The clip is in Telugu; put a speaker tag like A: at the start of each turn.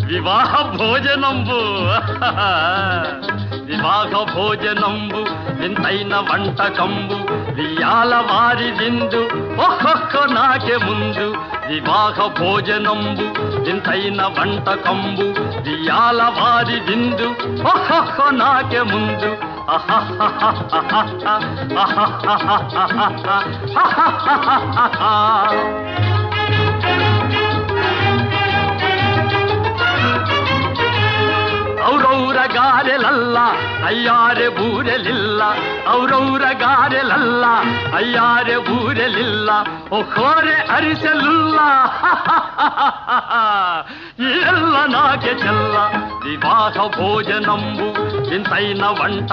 A: వివాహ భోజనంబు వివాహ భోజనంబు వింతైన వంటకంబు వియాల వారి విందు ఒక్కొక్క నాకే ముందు వివాహ భోజనంబు వింతైన వంటకంబు వియాల వారి విందు ఒక్కొక్క నాకే ముందు ಔರೌರ ಗಾರೆಲಲ್ಲ ಅಯ್ಯಾರೆ ಬೂರೆಲಿಲ್ಲ ಔರೌರ ಗಾರೆಲಲ್ಲ ಅಯ್ಯಾರೆ ಬೂರೆಲಿಲ್ಲ ಒಕ್ಕೋರೆ ಅರಿಸಲಿಲ್ಲ ಎಲ್ಲ ನಾಗೆ ಚೆಲ್ಲ ವಿವಾಹ ಭೋಜನಂಬು ಇಂತೈನ వంట